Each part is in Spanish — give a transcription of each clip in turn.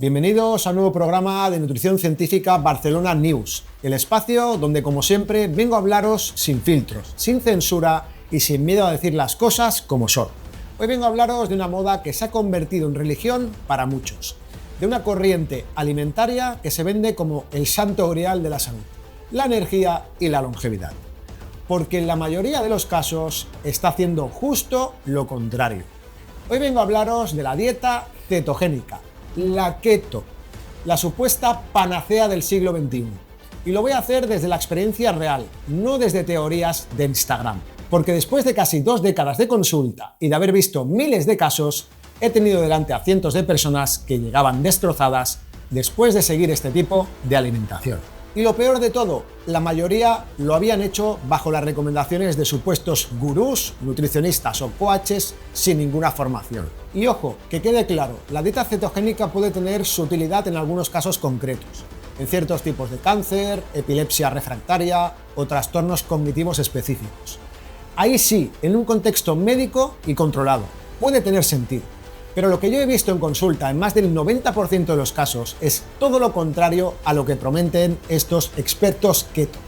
Bienvenidos a un nuevo programa de Nutrición Científica Barcelona News, el espacio donde, como siempre, vengo a hablaros sin filtros, sin censura y sin miedo a decir las cosas como son. Hoy vengo a hablaros de una moda que se ha convertido en religión para muchos, de una corriente alimentaria que se vende como el santo grial de la salud, la energía y la longevidad. Porque en la mayoría de los casos está haciendo justo lo contrario. Hoy vengo a hablaros de la dieta cetogénica, la keto, la supuesta panacea del siglo XXI. Y lo voy a hacer desde la experiencia real, no desde teorías de Instagram. Porque después de casi 2 décadas de consulta y de haber visto miles de casos, he tenido delante a cientos de personas que llegaban destrozadas después de seguir este tipo de alimentación. Y lo peor de todo, la mayoría lo habían hecho bajo las recomendaciones de supuestos gurús, nutricionistas o coaches sin ninguna formación. Y ojo, que quede claro, la dieta cetogénica puede tener su utilidad en algunos casos concretos, en ciertos tipos de cáncer, epilepsia refractaria o trastornos cognitivos específicos. Ahí sí, en un contexto médico y controlado, puede tener sentido. Pero lo que yo he visto en consulta en más del 90% de los casos es todo lo contrario a lo que prometen estos expertos keto.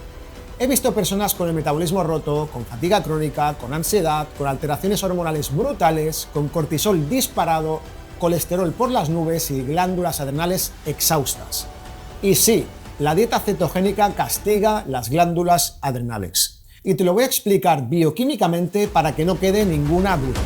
He visto personas con el metabolismo roto, con fatiga crónica, con ansiedad, con alteraciones hormonales brutales, con cortisol disparado, colesterol por las nubes y glándulas adrenales exhaustas. Y sí, la dieta cetogénica castiga las glándulas adrenales. Y te lo voy a explicar bioquímicamente para que no quede ninguna duda.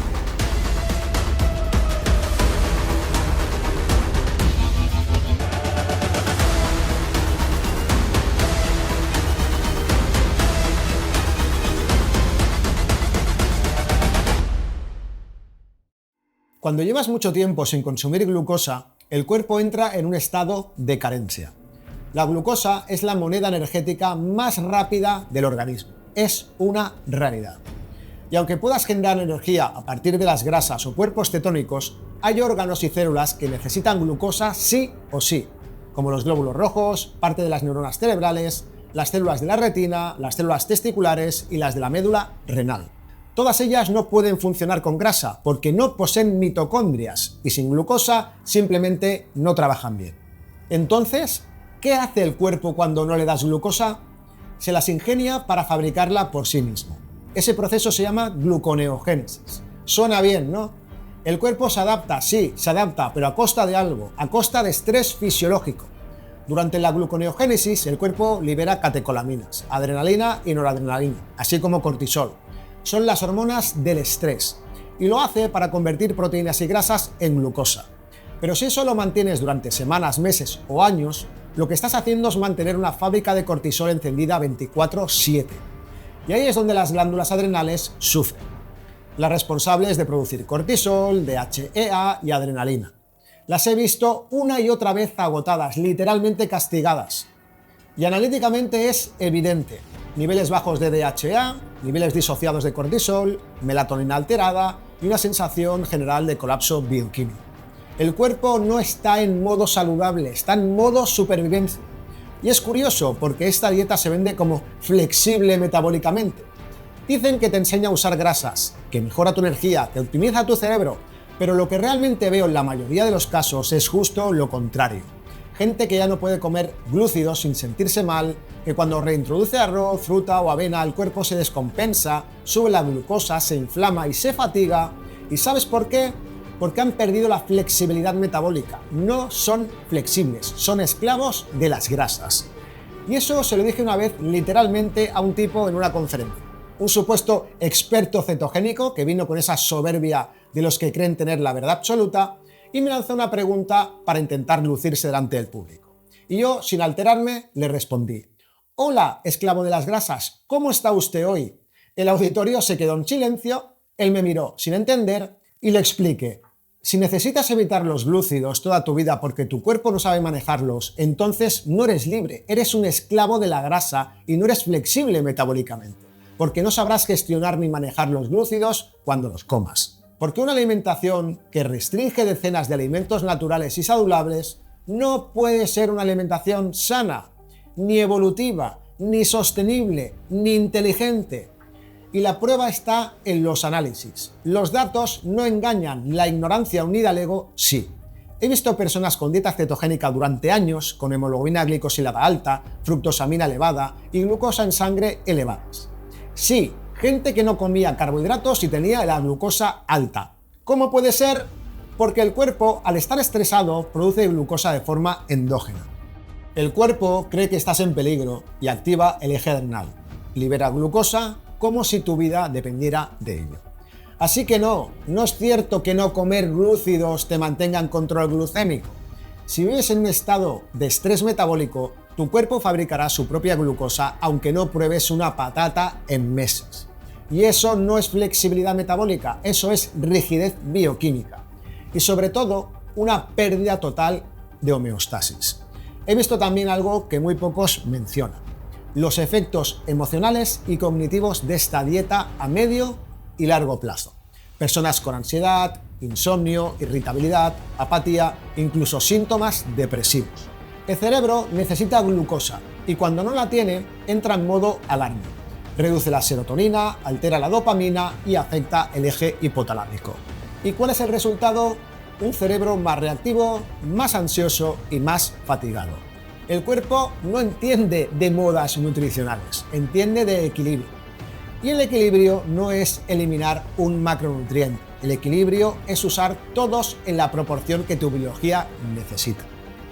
Cuando llevas mucho tiempo sin consumir glucosa, el cuerpo entra en un estado de carencia. La glucosa es la moneda energética más rápida del organismo. Es una realidad. Y aunque puedas generar energía a partir de las grasas o cuerpos cetónicos, hay órganos y células que necesitan glucosa sí o sí, como los glóbulos rojos, parte de las neuronas cerebrales, las células de la retina, las células testiculares y las de la médula renal. Todas ellas no pueden funcionar con grasa porque no poseen mitocondrias y sin glucosa simplemente no trabajan bien. Entonces, ¿qué hace el cuerpo cuando no le das glucosa? Se las ingenia para fabricarla por sí mismo. Ese proceso se llama gluconeogénesis. Suena bien, ¿no? El cuerpo se adapta, sí, se adapta, pero a costa de algo, a costa de estrés fisiológico. Durante la gluconeogénesis, el cuerpo libera catecolaminas, adrenalina y noradrenalina, así como cortisol. Son las hormonas del estrés, y lo hace para convertir proteínas y grasas en glucosa. Pero si eso lo mantienes durante semanas, meses o años, lo que estás haciendo es mantener una fábrica de cortisol encendida 24/7. Y ahí es donde las glándulas adrenales sufren, las responsables de producir cortisol, DHEA y adrenalina. Las he visto una y otra vez agotadas, literalmente castigadas. Y analíticamente es evidente. Niveles bajos de DHEA, niveles disociados de cortisol, melatonina alterada y una sensación general de colapso bioquímico. El cuerpo no está en modo saludable, está en modo supervivencia. Y es curioso porque esta dieta se vende como flexible metabólicamente. Dicen que te enseña a usar grasas, que mejora tu energía, que optimiza tu cerebro, pero lo que realmente veo en la mayoría de los casos es justo lo contrario. Gente que ya no puede comer glúcidos sin sentirse mal, que cuando reintroduce arroz, fruta o avena el cuerpo se descompensa, sube la glucosa, se inflama y se fatiga. ¿Y sabes por qué? Porque han perdido la flexibilidad metabólica. No son flexibles, son esclavos de las grasas. Y eso se lo dije una vez literalmente a un tipo en una conferencia. Un supuesto experto cetogénico que vino con esa soberbia de los que creen tener la verdad absoluta y me lanzó una pregunta para intentar lucirse delante del público. Y yo, sin alterarme, le respondí: «Hola, esclavo de las grasas, ¿cómo está usted hoy?». El auditorio se quedó en silencio, él me miró sin entender y le expliqué: «Si necesitas evitar los glúcidos toda tu vida porque tu cuerpo no sabe manejarlos, entonces no eres libre, eres un esclavo de la grasa y no eres flexible metabólicamente, porque no sabrás gestionar ni manejar los glúcidos cuando los comas». Porque una alimentación que restringe decenas de alimentos naturales y saludables no puede ser una alimentación sana, ni evolutiva, ni sostenible, ni inteligente. Y la prueba está en los análisis. Los datos no engañan, la ignorancia unida al ego sí. He visto personas con dieta cetogénica durante años, con hemoglobina glicosilada alta, fructosamina elevada y glucosa en sangre elevadas. Sí, gente que no comía carbohidratos y tenía la glucosa alta. ¿Cómo puede ser? Porque el cuerpo, al estar estresado, produce glucosa de forma endógena. El cuerpo cree que estás en peligro y activa el eje adrenal. Libera glucosa como si tu vida dependiera de ello. Así que no es cierto que no comer glúcidos te mantenga en control glucémico. Si vives en un estado de estrés metabólico, tu cuerpo fabricará su propia glucosa aunque no pruebes una patata en meses. Y eso no es flexibilidad metabólica, eso es rigidez bioquímica. Y sobre todo, una pérdida total de homeostasis. He visto también algo que muy pocos mencionan: los efectos emocionales y cognitivos de esta dieta a medio y largo plazo. Personas con ansiedad, insomnio, irritabilidad, apatía, incluso síntomas depresivos. El cerebro necesita glucosa y cuando no la tiene, entra en modo alarma. Reduce la serotonina, altera la dopamina y afecta el eje hipotalámico. ¿Y cuál es el resultado? Un cerebro más reactivo, más ansioso y más fatigado. El cuerpo no entiende de modas nutricionales, entiende de equilibrio. Y el equilibrio no es eliminar un macronutriente, el equilibrio es usar todos en la proporción que tu biología necesita.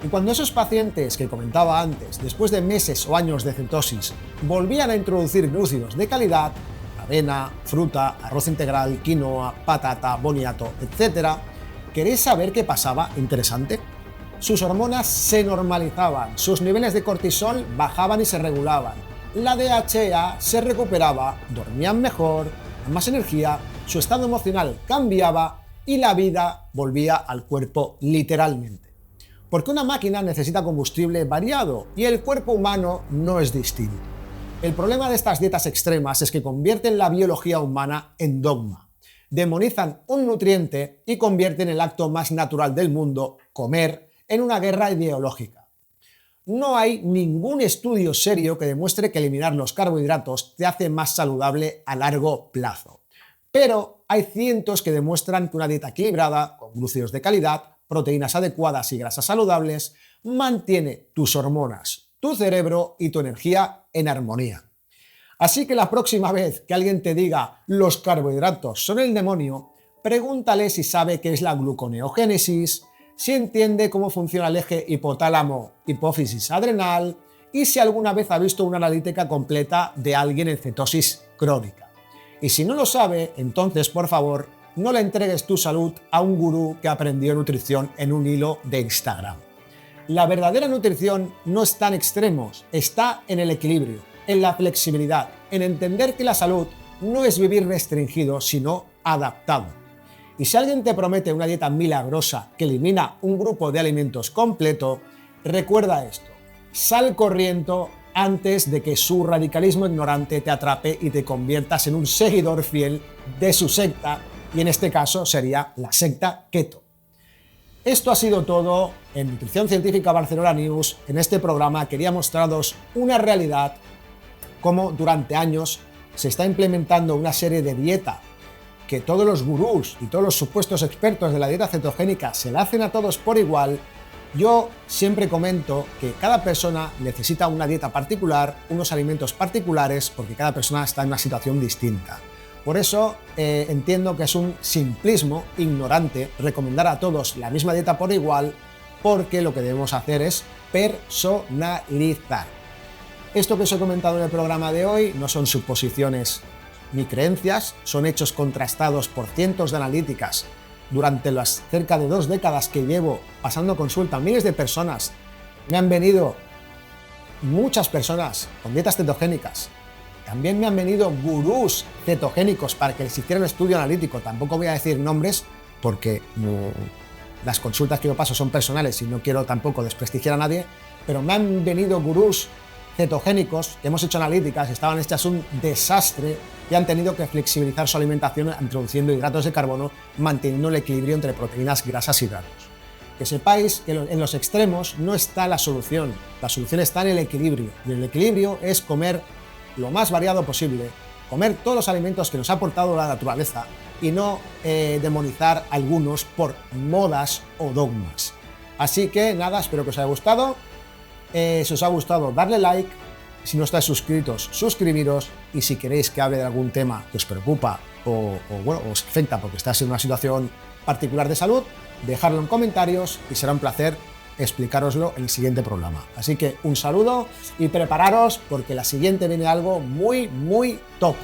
Y cuando esos pacientes que comentaba antes, después de meses o años de cetosis, volvían a introducir glúcidos de calidad, avena, fruta, arroz integral, quinoa, patata, boniato, etc., ¿queréis saber qué pasaba? Interesante. Sus hormonas se normalizaban, sus niveles de cortisol bajaban y se regulaban. La DHEA se recuperaba, dormían mejor, con más energía, su estado emocional cambiaba y la vida volvía al cuerpo literalmente. Porque una máquina necesita combustible variado y el cuerpo humano no es distinto. El problema de estas dietas extremas es que convierten la biología humana en dogma. Demonizan un nutriente y convierten el acto más natural del mundo, comer, en una guerra ideológica. No hay ningún estudio serio que demuestre que eliminar los carbohidratos te hace más saludable a largo plazo. Pero hay cientos que demuestran que una dieta equilibrada, con glúcidos de calidad, proteínas adecuadas y grasas saludables, mantiene tus hormonas, tu cerebro y tu energía en armonía. Así que la próxima vez que alguien te diga los carbohidratos son el demonio, pregúntale si sabe qué es la gluconeogénesis, si entiende cómo funciona el eje hipotálamo-hipófisis adrenal y si alguna vez ha visto una analítica completa de alguien en cetosis crónica. Y si no lo sabe, entonces, por favor, no le entregues tu salud a un gurú que aprendió nutrición en un hilo de Instagram. La verdadera nutrición no está en extremos, está en el equilibrio, en la flexibilidad, en entender que la salud no es vivir restringido, sino adaptado. Y si alguien te promete una dieta milagrosa que elimina un grupo de alimentos completo, recuerda esto: sal corriendo antes de que su radicalismo ignorante te atrape y te conviertas en un seguidor fiel de su secta, y en este caso sería la secta Keto. Esto ha sido todo en Nutrición Científica Barcelona News. En este programa quería mostraros una realidad, cómo durante años se está implementando una serie de dieta que todos los gurús y todos los supuestos expertos de la dieta cetogénica se la hacen a todos por igual. Yo siempre comento que cada persona necesita una dieta particular, unos alimentos particulares, porque cada persona está en una situación distinta. Por eso entiendo que es un simplismo ignorante recomendar a todos la misma dieta por igual, porque lo que debemos hacer es personalizar. Esto que os he comentado en el programa de hoy no son suposiciones ni creencias, son hechos contrastados por cientos de analíticas durante las cerca de 2 décadas que llevo pasando consulta a miles de personas. Me han venido muchas personas con dietas cetogénicas. También me han venido gurús cetogénicos para que les hiciera un estudio analítico. Tampoco voy a decir nombres porque las consultas que yo paso son personales y no quiero tampoco desprestigiar a nadie, pero me han venido gurús cetogénicos que hemos hecho analíticas, estaban hechas un desastre y han tenido que flexibilizar su alimentación introduciendo hidratos de carbono, manteniendo el equilibrio entre proteínas, grasas y hidratos. Que sepáis que en los extremos no está la solución está en el equilibrio, y el equilibrio es comer lo más variado posible, comer todos los alimentos que nos ha aportado la naturaleza, y no demonizar a algunos por modas o dogmas. Así que nada, espero que os haya gustado. Si os ha gustado, darle like. Si no estáis suscritos, suscribiros. Y si queréis que hable de algún tema que os preocupa o bueno, os afecta porque estáis en una situación particular de salud, dejadlo en comentarios y será un placer explicároslo en el siguiente programa. Así que un saludo y prepararos porque la siguiente viene algo muy top.